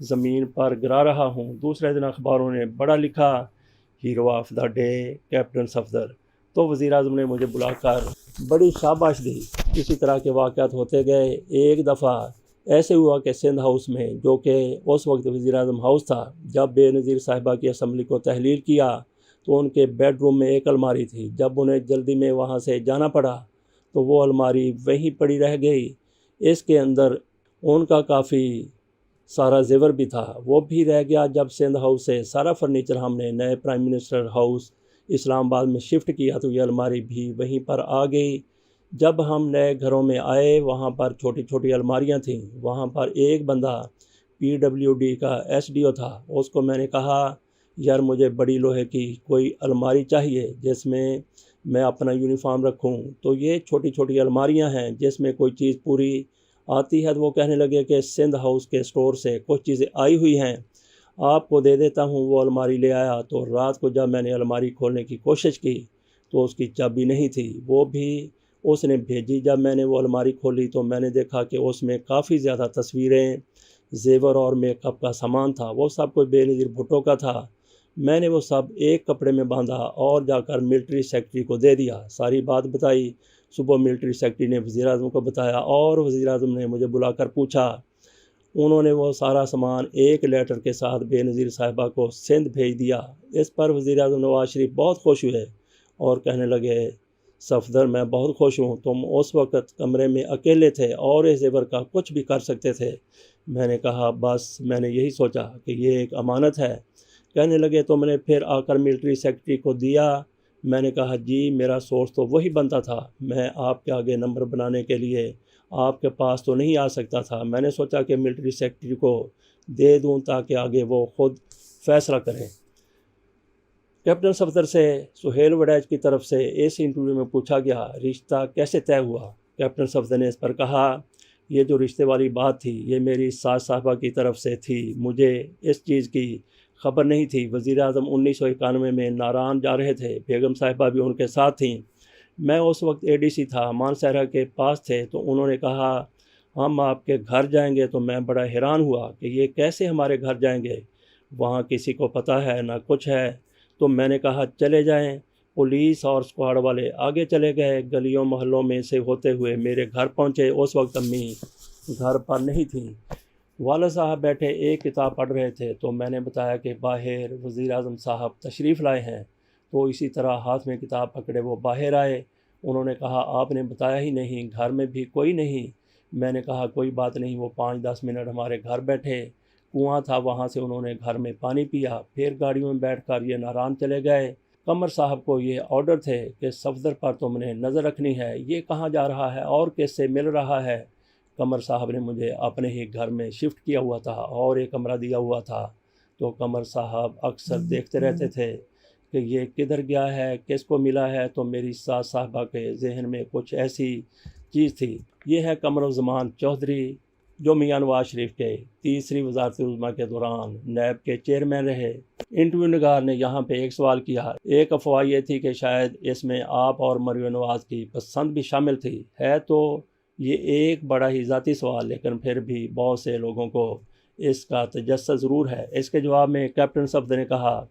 زمین پر گرا رہا ہوں۔ دوسرے دن اخباروں نے بڑا لکھا، hero of the day captain Safdar. تو وزیر اعظم نے مجھے بلا کر بڑی شاباش دی۔ اسی طرح کے واقعات ہوتے گئے۔ ایک دفعہ ایسے ہوا کہ سندھ ہاؤس میں، جو کہ اس وقت وزیر اعظم ہاؤس تھا، جب بے نظیر صاحبہ کی اسمبلی کو تحلیل کیا تو ان کے بیڈ روم میں ایک الماری تھی۔ جب انہیں جلدی میں وہاں سے جانا پڑا تو وہ الماری وہیں پڑی رہ گئی۔ اس کے اندر ان کا کافی سارا زیور بھی تھا، وہ بھی رہ گیا۔ جب سندھ ہاؤس سے سارا فرنیچر ہم نے نئے پرائم منسٹر ہاؤس اسلام آباد میں شفٹ کیا تو یہ الماری بھی وہیں پر آ گئی۔ جب ہم نئے گھروں میں آئے، وہاں پر چھوٹی چھوٹی الماریاں تھیں۔ وہاں پر ایک بندہ PWD کا SDO تھا۔ اس کو میں نے کہا، یار مجھے بڑی لوہے کی کوئی الماری چاہیے جس میں میں اپنا یونیفارم رکھوں۔ تو یہ چھوٹی چھوٹی الماریاں ہیں جس میں کوئی چیز پوری آتی ہے۔ تو وہ کہنے لگے کہ سندھ ہاؤس کے سٹور سے کچھ چیزیں آئی ہوئی ہیں، آپ کو دے دیتا ہوں۔ وہ الماری لے آیا۔ تو رات کو جب میں نے الماری کھولنے کی کوشش کی تو اس کی چابی نہیں تھی، وہ بھی اس نے بھیجی۔ جب میں نے وہ الماری کھولی تو میں نے دیکھا کہ اس میں کافی زیادہ تصویریں، زیور اور میک اپ کا سامان تھا۔ وہ سب کچھ بے نظیر بھٹو کا تھا۔ میں نے وہ سب ایک کپڑے میں باندھا اور جا کر ملٹری سیکرٹری کو دے دیا۔ ساری بات بتائی۔ صبح ملٹری سیکرٹری نے وزیر اعظم کو بتایا اور وزیر اعظم نے مجھے بلا کر پوچھا۔ انہوں نے وہ سارا سامان ایک لیٹر کے ساتھ بے نظیر صاحبہ کو سندھ بھیج دیا۔ اس پر وزیر اعظم نواز شریف بہت خوش ہوئے اور کہنے لگے، صفدر میں بہت خوش ہوں، تم اس وقت کمرے میں اکیلے تھے اور اس زیور کا کچھ بھی کر سکتے تھے۔ میں نے کہا، بس میں نے یہی سوچا کہ یہ ایک امانت ہے۔ کہنے لگے، تم نے پھر آ کر ملٹری سیکرٹری کو دیا؟ میں نے کہا، جی میرا سورس تو وہی بنتا تھا، میں آپ کے آگے نمبر بنانے کے لیے آپ کے پاس تو نہیں آ سکتا تھا۔ میں نے سوچا کہ ملٹری سیکرٹری کو دے دوں تاکہ آگے وہ خود فیصلہ کریں۔ کیپٹن صفدر سے سہیل وڑیچ کی طرف سے اس انٹرویو میں پوچھا گیا، رشتہ کیسے طے ہوا؟ کیپٹن صفدر نے اس پر کہا، یہ جو رشتے والی بات تھی یہ میری ساس صاحبہ کی طرف سے تھی، مجھے اس چیز کی خبر نہیں تھی۔ وزیر اعظم 1991 میں ناران جا رہے تھے، بیگم صاحبہ بھی ان کے ساتھ تھیں۔ میں اس وقت ADC تھا، مانسہرہ کے پاس تھے، تو انہوں نے کہا ہم آپ کے گھر جائیں گے۔ تو میں بڑا حیران ہوا کہ یہ کیسے ہمارے گھر جائیں گے، وہاں کسی کو پتہ ہے نہ کچھ ہے۔ تو میں نے کہا چلے جائیں۔ پولیس اور اسکواڈ والے آگے چلے گئے، گلیوں محلوں میں سے ہوتے ہوئے میرے گھر پہنچے۔ اس وقت امی گھر پر نہیں تھیں، والد صاحب بیٹھے ایک کتاب پڑھ رہے تھے۔ تو میں نے بتایا کہ باہر وزیر اعظم صاحب تشریف لائے ہیں۔ تو اسی طرح ہاتھ میں کتاب پکڑے وہ باہر آئے۔ انہوں نے کہا، آپ نے بتایا ہی نہیں، گھر میں بھی کوئی نہیں۔ میں نے کہا کوئی بات نہیں۔ وہ 5-10 منٹ ہمارے گھر بیٹھے، کنواں تھا وہاں سے انہوں نے گھر میں پانی پیا، پھر گاڑیوں میں بیٹھ کر یہ ناران چلے گئے۔ قمر صاحب کو یہ آرڈر تھے کہ صفدر پر تم نے نظر رکھنی ہے، یہ کہاں جا رہا ہے اور کس سے مل رہا ہے۔ قمر صاحب نے مجھے اپنے ہی گھر میں شفٹ کیا ہوا تھا اور ایک کمرہ دیا ہوا تھا۔ تو قمر صاحب اکثر دیکھتے رہتے تھے کہ یہ کدھر گیا ہے، کس کو ملا ہے۔ تو میری ساس صاحبہ کے ذہن میں کچھ ایسی چیز تھی۔ یہ ہے قمر الزمان چودھری، جو میاں نواز شریف کے تیسری وزارت عظمیٰ کے دوران نیب کے چیئرمین رہے۔ انٹرویو نگار نے یہاں پہ ایک سوال کیا، ایک افواہ یہ تھی کہ شاید اس میں آپ اور مریم نواز کی پسند بھی شامل تھی، ہے تو یہ ایک بڑا ہی ذاتی سوال، لیکن پھر بھی بہت سے لوگوں کو اس کا تجسس ضرور ہے۔ اس کے جواب میں کیپٹن صفدر نے کہا،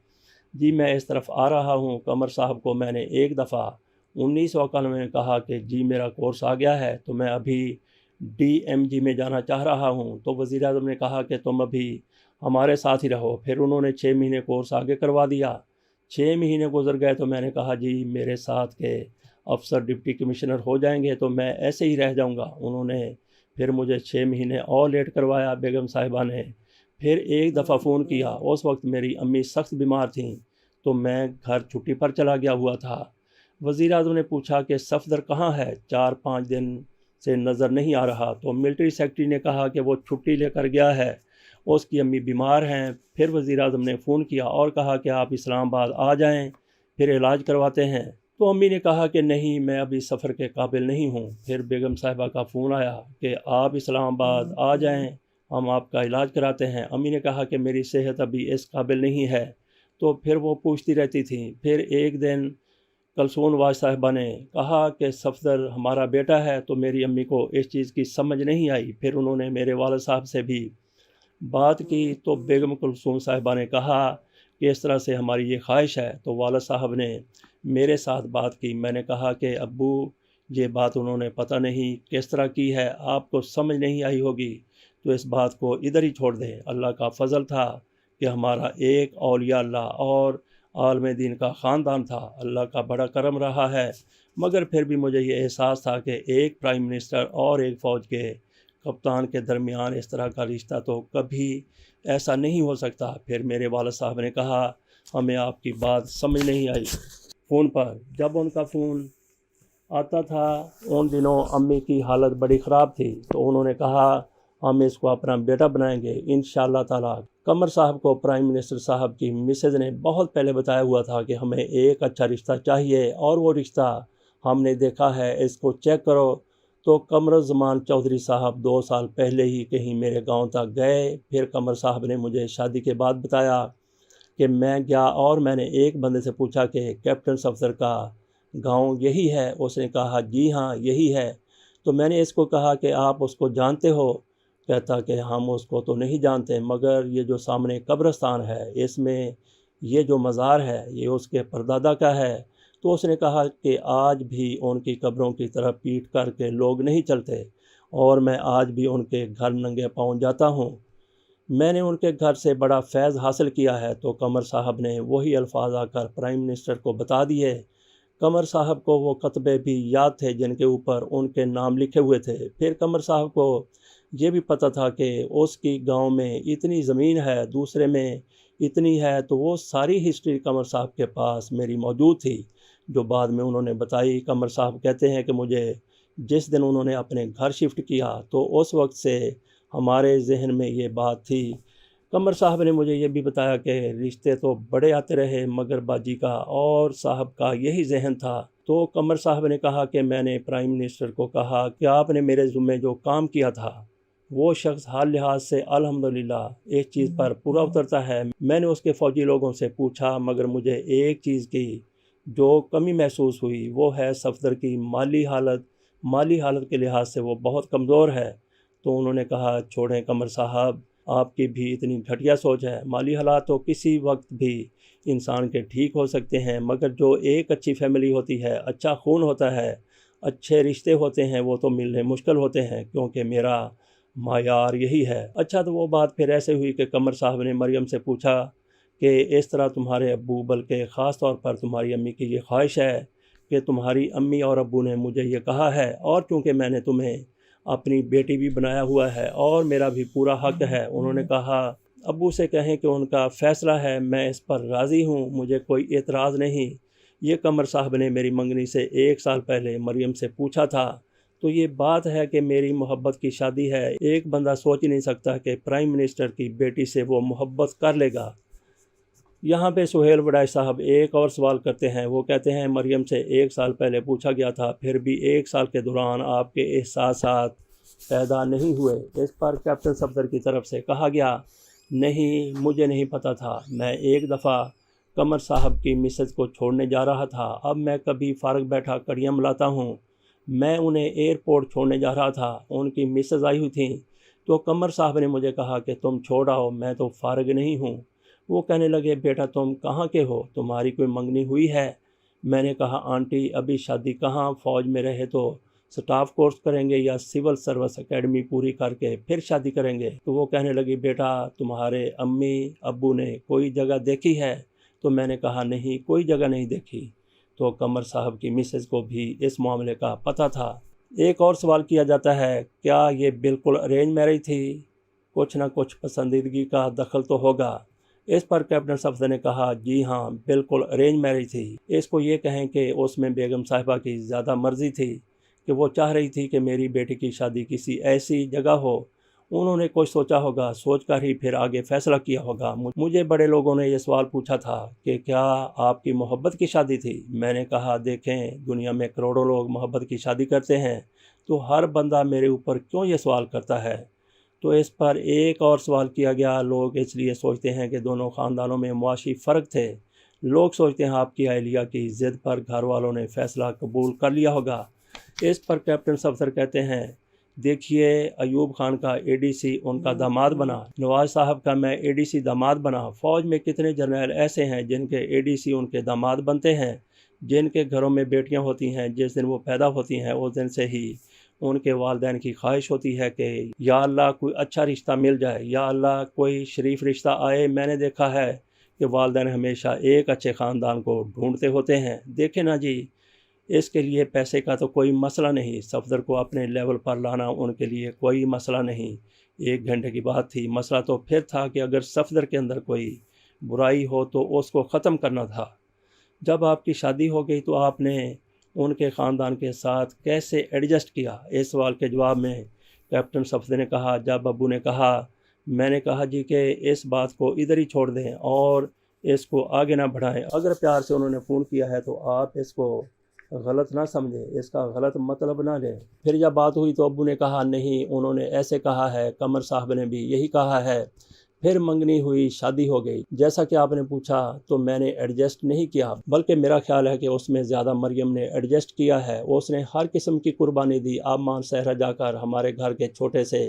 جی میں اس طرف آ رہا ہوں۔ قمر صاحب کو میں نے ایک دفعہ 1991 میں کہا کہ جی میرا کورس آ گیا ہے تو میں ابھی DMG میں جانا چاہ رہا ہوں۔ تو وزیر اعظم نے کہا کہ تم ابھی ہمارے ساتھ ہی رہو۔ پھر انہوں نے 6 مہینے کورس آگے کروا دیا۔ 6 مہینے گزر گئے تو میں نے کہا جی میرے ساتھ کے افسر ڈپٹی کمشنر ہو جائیں گے تو میں ایسے ہی رہ جاؤں گا۔ انہوں نے پھر مجھے 6 مہینے اور لیٹ کروایا۔ بیگم صاحبہ نے پھر ایک دفعہ فون کیا، اس وقت میری امی سخت بیمار تھیں تو میں گھر چھٹی پر چلا گیا ہوا تھا۔ وزیر اعظم نے پوچھا کہ صفدر کہاں ہے، 4-5 دن سے نظر نہیں آ رہا۔ تو ملٹری سیکرٹری نے کہا کہ وہ چھٹی لے کر گیا ہے، اس کی امی بیمار ہیں۔ پھر وزیر اعظم نے فون کیا اور کہا کہ آپ اسلام آباد آ جائیں، پھر علاج کرواتے ہیں۔ تو امی نے کہا کہ نہیں، میں ابھی سفر کے قابل نہیں ہوں۔ پھر بیگم صاحبہ کا فون آیا کہ آپ اسلام آباد آ جائیں، ہم آپ کا علاج کراتے ہیں۔ امی نے کہا کہ میری صحت ابھی اس قابل نہیں ہے۔ تو پھر وہ پوچھتی رہتی تھیں۔ پھر ایک دن کلثوم نواز صاحبہ نے کہا کہ صفدر ہمارا بیٹا ہے، تو میری امی کو اس چیز کی سمجھ نہیں آئی۔ پھر انہوں نے میرے والد صاحب سے بھی بات کی تو بیگم کلثوم صاحبہ نے کہا کہ اس طرح سے ہماری یہ خواہش ہے، تو والد صاحب نے میرے ساتھ بات کی۔ میں نے کہا کہ ابو یہ بات انہوں نے پتہ نہیں کس طرح کی ہے، آپ کو سمجھ نہیں آئی ہوگی، تو اس بات کو ادھر ہی چھوڑ دیں۔ اللہ کا فضل تھا کہ ہمارا ایک اولیاء اللہ اور عالم دین کا خاندان تھا، اللہ کا بڑا کرم رہا ہے، مگر پھر بھی مجھے یہ احساس تھا کہ ایک پرائم منسٹر اور ایک فوج کے کپتان کے درمیان اس طرح کا رشتہ تو کبھی ایسا نہیں ہو سکتا۔ پھر میرے والد صاحب نے کہا ہمیں آپ کی بات سمجھ نہیں آئی۔ فون پر جب ان کا فون آتا تھا، ان دنوں امی کی حالت بڑی خراب تھی، تو انہوں نے کہا ہم اس کو اپنا بیٹا بنائیں گے انشاءاللہ تعالیٰ۔ قمر صاحب کو پرائم منسٹر صاحب کی مسز نے بہت پہلے بتایا ہوا تھا کہ ہمیں ایک اچھا رشتہ چاہیے، اور وہ رشتہ ہم نے دیکھا ہے، اس کو چیک کرو۔ تو قمر الزمان چودھری صاحب 2 سال پہلے ہی کہیں میرے گاؤں تک گئے۔ پھر قمر صاحب نے مجھے شادی کے بعد بتایا کہ میں گیا اور میں نے ایک بندے سے پوچھا کہ کیپٹن صفدر کا گاؤں یہی ہے؟ اس نے کہا جی ہاں یہی ہے۔ تو میں نے اس کو کہا کہ آپ اس کو جانتے ہو؟ کہتا کہ ہم اس کو تو نہیں جانتے، مگر یہ جو سامنے قبرستان ہے اس میں یہ جو مزار ہے یہ اس کے پردادا کا ہے۔ تو اس نے کہا کہ آج بھی ان کی قبروں کی طرف پیٹ کر کے لوگ نہیں چلتے، اور میں آج بھی ان کے گھر ننگے پاؤں جاتا ہوں۔ میں نے ان کے گھر سے بڑا فیض حاصل کیا ہے۔ تو قمر صاحب نے وہی الفاظ آ کر پرائم منسٹر کو بتا دیے۔ قمر صاحب کو وہ خطبے بھی یاد تھے جن کے اوپر ان کے نام لکھے ہوئے تھے۔ پھر قمر صاحب کو یہ بھی پتہ تھا کہ اس کی گاؤں میں اتنی زمین ہے، دوسرے میں اتنی ہے، تو وہ ساری ہسٹری قمر صاحب کے پاس میری موجود تھی، جو بعد میں انہوں نے بتائی۔ قمر صاحب کہتے ہیں کہ مجھے جس دن انہوں نے اپنے گھر شفٹ کیا تو اس وقت سے ہمارے ذہن میں یہ بات تھی۔ قمر صاحب نے مجھے یہ بھی بتایا کہ رشتے تو بڑے آتے رہے، مگر باجی کا اور صاحب کا یہی ذہن تھا۔ تو قمر صاحب نے کہا کہ میں نے پرائم منسٹر کو کہا کہ آپ نے میرے ذمے جو کام کیا تھا وہ شخص حال لحاظ سے الحمدللہ ایک چیز پر پورا اترتا ہے۔ میں نے اس کے فوجی لوگوں سے پوچھا، مگر مجھے ایک چیز کی جو کمی محسوس ہوئی وہ ہے صفدر کی مالی حالت کے لحاظ سے وہ بہت کمزور ہے۔ تو انہوں نے کہا چھوڑیں قمر صاحب، آپ کی بھی اتنی گھٹیا سوچ ہے، مالی حالات تو کسی وقت بھی انسان کے ٹھیک ہو سکتے ہیں، مگر جو ایک اچھی فیملی ہوتی ہے، اچھا خون ہوتا ہے، اچھے رشتے ہوتے ہیں، وہ تو ملنے مشکل ہوتے ہیں، کیونکہ میرا معیار یہی ہے۔ اچھا تو وہ بات پھر ایسے ہوئی کہ قمر صاحب نے مریم سے پوچھا کہ اس طرح تمہارے ابو، بلکہ خاص طور پر تمہاری امی کی یہ خواہش ہے کہ تمہاری امی اور ابو نے مجھے یہ کہا ہے، اور چونکہ میں نے تمہیں اپنی بیٹی بھی بنایا ہوا ہے اور میرا بھی پورا حق ہے، انہوں نے کہا ابو سے کہیں کہ ان کا فیصلہ ہے، میں اس پر راضی ہوں، مجھے کوئی اعتراض نہیں۔ یہ قمر صاحب نے میری منگنی سے 1 سال پہلے مریم سے پوچھا تھا۔ تو یہ بات ہے کہ میری محبت کی شادی ہے۔ ایک بندہ سوچ ہی نہیں سکتا کہ پرائم منسٹر کی بیٹی سے وہ محبت کر لے گا۔ یہاں پہ سہیل وڈائی صاحب ایک اور سوال کرتے ہیں۔ وہ کہتے ہیں مریم سے 1 سال پہلے پوچھا گیا تھا، پھر بھی 1 سال کے دوران آپ کے احساسات پیدا نہیں ہوئے؟ اس پر کیپٹن صفدر کی طرف سے کہا گیا نہیں، مجھے نہیں پتہ تھا۔ میں ایک دفعہ قمر صاحب کی مسز کو چھوڑنے جا رہا تھا، اب میں کبھی فارغ بیٹھا کڑیاں ملاتا ہوں، میں انہیں ایئرپورٹ چھوڑنے جا رہا تھا، ان کی مسز آئی ہوئی تھیں، تو قمر صاحب نے مجھے کہا کہ تم چھوڑ آؤ، میں تو فارغ نہیں ہوں۔ وہ کہنے لگے بیٹا تم کہاں کے ہو، تمہاری کوئی منگنی ہوئی ہے؟ میں نے کہا آنٹی ابھی شادی کہاں، فوج میں رہے تو سٹاف کورس کریں گے یا سول سروس اکیڈمی پوری کر کے پھر شادی کریں گے۔ تو وہ کہنے لگی بیٹا تمہارے امی ابو نے کوئی جگہ دیکھی ہے؟ تو میں نے کہا نہیں، کوئی جگہ نہیں دیکھی۔ تو قمر صاحب کی مسز کو بھی اس معاملے کا پتہ تھا۔ ایک اور سوال کیا جاتا ہے، کیا یہ بالکل ارینج میرج تھی؟ کچھ نہ کچھ پسندیدگی کا دخل تو ہوگا۔ اس پر کیپٹن صفدر نے کہا جی ہاں بالکل ارینج میرج تھی۔ اس کو یہ کہیں کہ اس میں بیگم صاحبہ کی زیادہ مرضی تھی کہ وہ چاہ رہی تھی کہ میری بیٹی کی شادی کسی ایسی جگہ ہو، انہوں نے کچھ سوچا ہوگا، سوچ کر ہی پھر آگے فیصلہ کیا ہوگا۔ مجھے بڑے لوگوں نے یہ سوال پوچھا تھا کہ کیا آپ کی محبت کی شادی تھی؟ میں نے کہا دیکھیں دنیا میں کروڑوں لوگ محبت کی شادی کرتے ہیں، تو ہر بندہ میرے اوپر کیوں یہ سوال کرتا ہے؟ تو اس پر ایک اور سوال کیا گیا، لوگ اس لیے سوچتے ہیں کہ دونوں خاندانوں میں معاشی فرق تھے، لوگ سوچتے ہیں آپ کی اہلیہ کی ضد پر گھر والوں نے فیصلہ قبول کر لیا ہوگا۔ اس پر کیپٹن صفدر کہتے ہیں دیکھیے ایوب خان کا ADC ان کا داماد بنا، نواز صاحب کا میں ADC داماد بنا۔ فوج میں کتنے جرنیل ایسے ہیں جن کے ADC ان کے داماد بنتے ہیں، جن کے گھروں میں بیٹیاں ہوتی ہیں، جس دن وہ پیدا ہوتی ہیں اس دن سے ہی ان کے والدین کی خواہش ہوتی ہے کہ یا اللہ کوئی اچھا رشتہ مل جائے، یا اللہ کوئی شریف رشتہ آئے۔ میں نے دیکھا ہے کہ والدین ہمیشہ ایک اچھے خاندان کو ڈھونڈتے ہوتے ہیں۔ دیکھیں نا جی، اس کے لیے پیسے کا تو کوئی مسئلہ نہیں، صفدر کو اپنے لیول پر لانا ان کے لیے کوئی مسئلہ نہیں، 1 گھنٹے کی بات تھی۔ مسئلہ تو پھر تھا کہ اگر صفدر کے اندر کوئی برائی ہو تو اس کو ختم کرنا تھا۔ جب آپ کی شادی ہو گئی تو آپ نے ان کے خاندان کے ساتھ کیسے ایڈجسٹ کیا؟ اس سوال کے جواب میں کیپٹن صفدر نے کہا، جب ابو نے کہا، میں نے کہا جی کہ اس بات کو ادھر ہی چھوڑ دیں اور اس کو آگے نہ بڑھائیں۔ اگر پیار سے انہوں نے فون کیا ہے تو آپ اس کو غلط نہ سمجھیں، اس کا غلط مطلب نہ لیں۔ پھر جب بات ہوئی تو ابو نے کہا نہیں، انہوں نے ایسے کہا ہے، قمر صاحب نے بھی یہی کہا ہے۔ پھر منگنی ہوئی، شادی ہو گئی۔ جیسا کہ آپ نے پوچھا تو میں نے ایڈجسٹ نہیں کیا، بلکہ میرا خیال ہے کہ اس میں زیادہ مریم نے ایڈجسٹ کیا ہے۔ اس نے ہر قسم کی قربانی دی۔ اب مانسہرہ جا کر ہمارے گھر کے چھوٹے سے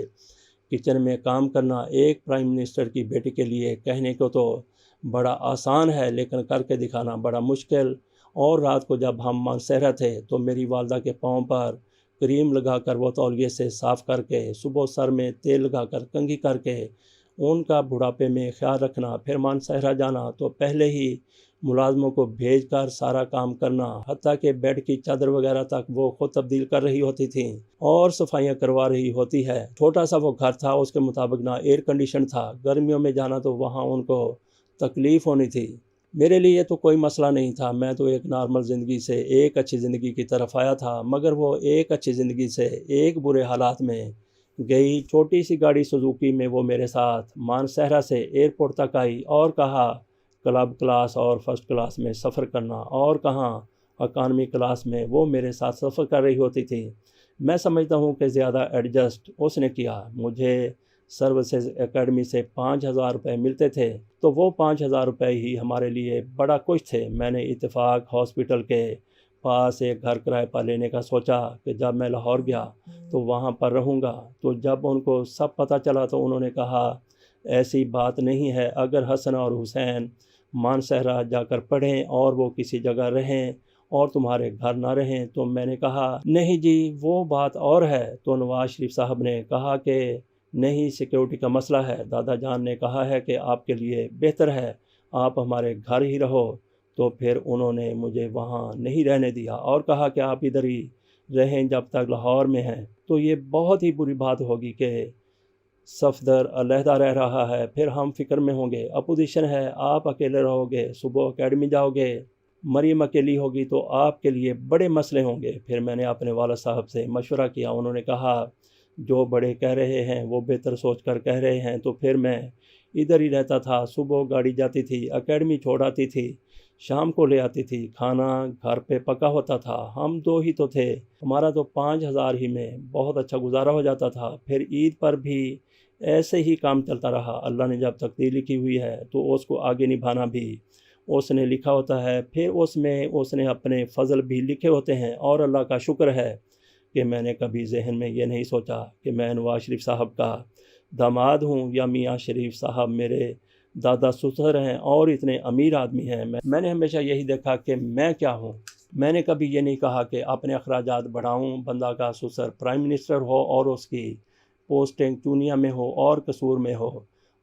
کچن میں کام کرنا ایک پرائم منسٹر کی بیٹی کے لیے کہنے کو تو بڑا آسان ہے، لیکن کر کے دکھانا بڑا مشکل۔ اور رات کو جب ہم مانسہرہ تھے تو میری والدہ کے پاؤں پر کریم لگا کر وہ تولیے سے صاف کر کے، صبح سر میں تیل لگا کر کنگھی کر کے ان کا بڑھاپے میں خیال رکھنا، پھر مانسہرہ جانا تو پہلے ہی ملازموں کو بھیج کر سارا کام کرنا، حتیٰ کہ بیڈ کی چادر وغیرہ تک وہ خود تبدیل کر رہی ہوتی تھیں اور صفائیاں کروا رہی ہوتی ہے۔ چھوٹا سا وہ گھر تھا، اس کے مطابق نہ ایئر کنڈیشن تھا، گرمیوں میں جانا تو وہاں ان کو تکلیف ہونی تھی۔ میرے لیے تو کوئی مسئلہ نہیں تھا، میں تو ایک نارمل زندگی سے ایک اچھی زندگی کی طرف آیا تھا، مگر وہ ایک اچھی زندگی سے ایک برے حالات میں گئی۔ چھوٹی سی گاڑی سوزوکی میں وہ میرے ساتھ مانسہرہ سے ایئرپورٹ تک آئی اور کہا کلب کلاس اور فرسٹ کلاس میں سفر کرنا، اور کہاں اکانومی کلاس میں وہ میرے ساتھ سفر کر رہی ہوتی تھی۔ میں سمجھتا ہوں کہ زیادہ ایڈجسٹ اس نے کیا۔ مجھے سروسز اکیڈمی سے 5,000 روپے ملتے تھے تو وہ 5,000 روپے ہی ہمارے لیے بڑا کچھ تھے۔ میں نے اتفاق ہاسپٹل کے پاس ایک گھر کرائے پر لینے کا سوچا کہ جب میں لاہور گیا تو وہاں پر رہوں گا۔ تو جب ان کو سب پتہ چلا تو انہوں نے کہا ایسی بات نہیں ہے، اگر حسن اور حسین مانسہرہ جا کر پڑھیں اور وہ کسی جگہ رہیں اور تمہارے گھر نہ رہیں تو میں نے کہا نہیں جی وہ بات اور ہے۔ تو نواز شریف صاحب نے کہا کہ نہیں، سیکیورٹی کا مسئلہ ہے، دادا جان نے کہا ہے کہ آپ کے لیے بہتر ہے آپ ہمارے گھر ہی رہو۔ تو پھر انہوں نے مجھے وہاں نہیں رہنے دیا اور کہا کہ آپ ادھر ہی رہیں جب تک لاہور میں ہیں۔ تو یہ بہت ہی بری بات ہوگی کہ صفدر علیحدہ رہ رہا ہے، پھر ہم فکر میں ہوں گے، اپوزیشن ہے، آپ اکیلے رہو گے، صبح اکیڈمی جاؤ گے، مریم اکیلی ہوگی تو آپ کے لیے بڑے مسئلے ہوں گے۔ پھر میں نے اپنے والد صاحب سے مشورہ کیا، انہوں نے کہا جو بڑے کہہ رہے ہیں وہ بہتر سوچ کر کہہ رہے ہیں۔ تو پھر میں ادھر ہی رہتا تھا، صبح گاڑی جاتی تھی، اکیڈمی چھوڑ آتی تھی، شام کو لے آتی تھی، کھانا گھر پہ پکا ہوتا تھا، ہم 2 ہی تو تھے، ہمارا تو 5,000 ہی میں بہت اچھا گزارا ہو جاتا تھا۔ پھر عید پر بھی ایسے ہی کام چلتا رہا۔ اللہ نے جب تقدیر لکھی ہوئی ہے تو اس کو آگے نبھانا بھی اس نے لکھا ہوتا ہے، پھر اس میں اس نے اپنے فضل بھی لکھے ہوتے ہیں۔ اور اللہ کا شکر ہے کہ میں نے کبھی ذہن میں یہ نہیں سوچا کہ میں نواز شریف صاحب کا داماد ہوں یا میاں شریف صاحب میرے دادا سسر ہیں اور اتنے امیر آدمی ہیں۔ میں نے ہمیشہ یہی دیکھا کہ میں کیا ہوں۔ میں نے کبھی یہ نہیں کہا کہ اپنے اخراجات بڑھاؤں، بندہ کا سسر پرائم منسٹر ہو اور اس کی پوسٹنگ چونیا میں ہو اور قصور میں ہو۔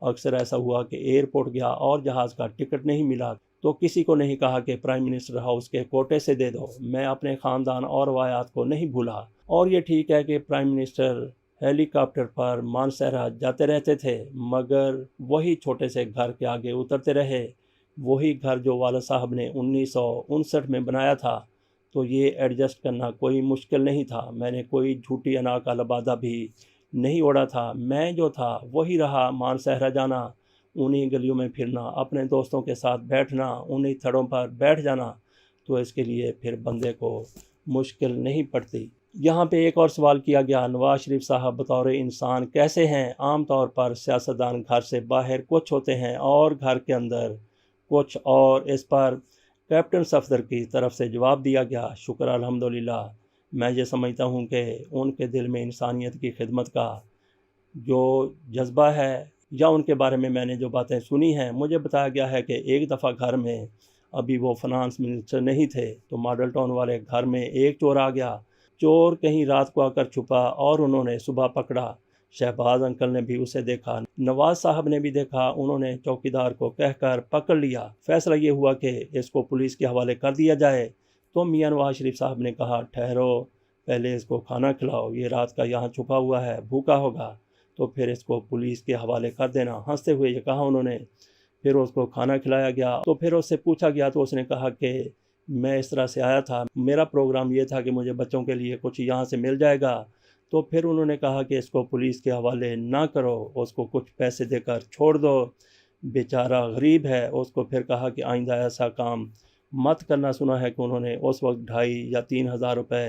اکثر ایسا ہوا کہ ایئرپورٹ گیا اور جہاز کا ٹکٹ نہیں ملا تو کسی کو نہیں کہا کہ پرائم منسٹر ہاؤس کے کوٹے سے دے دو۔ میں اپنے خاندان اور روایات کو نہیں بھولا۔ اور یہ ٹھیک ہے کہ پرائم منسٹر ہیلی کاپٹر پر مانسہرہ جاتے رہتے تھے، مگر وہی چھوٹے سے گھر کے آگے اترتے رہے، وہی گھر جو والد صاحب نے 1959 میں بنایا تھا۔ تو یہ ایڈجسٹ کرنا کوئی مشکل نہیں تھا۔ میں نے کوئی جھوٹی انا کا لبادہ بھی نہیں اوڑا تھا، میں جو تھا وہی رہا۔ مانسہرہ جانا، انہی گلیوں میں پھرنا، اپنے دوستوں کے ساتھ بیٹھنا، انہی تھڑوں پر بیٹھ جانا، تو اس کے لیے پھر بندے کو مشکل نہیں پڑتی۔ یہاں پہ ایک اور سوال کیا گیا، نواز شریف صاحب بطور انسان کیسے ہیں؟ عام طور پر سیاستدان گھر سے باہر کچھ ہوتے ہیں اور گھر کے اندر کچھ اور۔ اس پر کیپٹن صفدر کی طرف سے جواب دیا گیا، شکر الحمدللہ میں یہ سمجھتا ہوں کہ ان کے دل میں انسانیت کی خدمت کا جو جذبہ ہے، یا ان کے بارے میں نے جو باتیں سنی ہیں، مجھے بتایا گیا ہے کہ ایک دفعہ گھر میں، ابھی وہ فنانس منسٹر نہیں تھے، تو ماڈل ٹاؤن والے گھر میں ایک چور آ گیا۔ چور کہیں رات کو آ کر چھپا اور انہوں نے صبح پکڑا۔ شہباز انکل نے بھی اسے دیکھا، نواز صاحب نے بھی دیکھا، انہوں نے چوکیدار کو کہہ کر پکڑ لیا۔ فیصلہ یہ ہوا کہ اس کو پولیس کے حوالے کر دیا جائے۔ تو میاں نواز شریف صاحب نے کہا، ٹھہرو، پہلے اس کو کھانا کھلاؤ، یہ رات کا یہاں چھپا ہوا ہے، بھوکا ہوگا، تو پھر اس کو پولیس کے حوالے کر دینا۔ ہنستے ہوئے یہ کہا انہوں نے۔ پھر اس کو کھانا کھلایا گیا، تو پھر اس سے پوچھا گیا تو اس نے کہا کہ میں اس طرح سے آیا تھا، میرا پروگرام یہ تھا کہ مجھے بچوں کے لیے کچھ یہاں سے مل جائے گا۔ تو پھر انہوں نے کہا کہ اس کو پولیس کے حوالے نہ کرو، اس کو کچھ پیسے دے کر چھوڑ دو، بیچارہ غریب ہے۔ اس کو پھر کہا کہ آئندہ ایسا کام مت کرنا۔ سنا ہے کہ انہوں نے اس وقت 2,500 یا 3,000 روپے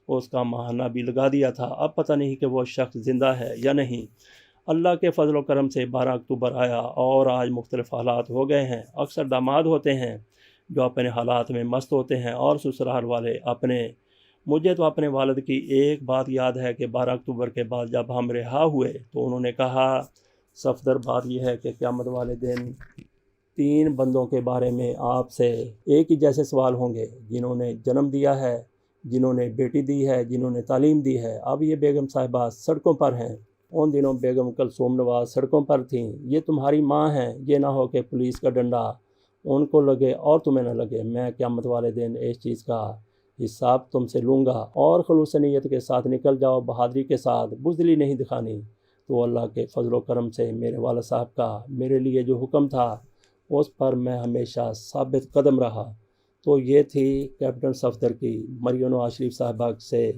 اس کا ماہانہ بھی لگا دیا تھا۔ اب پتہ نہیں کہ وہ شخص زندہ ہے یا نہیں۔ اللہ کے فضل و کرم سے 12 اکتوبر آیا اور آج مختلف حالات ہو گئے ہیں۔ اکثر داماد ہوتے ہیں جو اپنے حالات میں مست ہوتے ہیں اور سسرال والے اپنے۔ مجھے تو اپنے والد کی ایک بات یاد ہے کہ 12 اکتوبر کے بعد جب ہم رہا ہوئے تو انہوں نے کہا، صفدر، بات یہ ہے کہ قیامت والے دن 3 بندوں کے بارے میں آپ سے ایک ہی جیسے سوال ہوں گے، جنہوں نے جنم دیا ہے، جنہوں نے بیٹی دی ہے، جنہوں نے تعلیم دی ہے۔ اب یہ بیگم صاحبہ سڑکوں پر ہیں۔ ان دنوں بیگم کلثوم نواز سڑکوں پر تھیں۔ یہ تمہاری ماں ہیں، یہ نہ ہو کہ پولیس کا ڈنڈا ان کو لگے اور تمہیں نہ لگے۔ میں قیامت والے دن اس چیز کا حساب تم سے لوں گا، اور خلوص نیت کے ساتھ نکل جاؤ، بہادری کے ساتھ، بزدلی نہیں دکھانی۔ تو اللہ کے فضل و کرم سے میرے والد صاحب کا میرے لیے جو حکم تھا اس پر میں ہمیشہ ثابت قدم رہا۔ تو یہ تھی کیپٹن صفدر کی مریم نواز شریف صاحبہ سے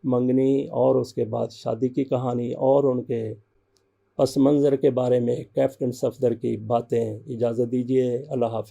منگنی اور اس کے بعد شادی کی کہانی، اور ان کے پس منظر کے بارے میں کیپٹن صفدر کی باتیں۔ اجازت دیجیے، اللہ حافظ۔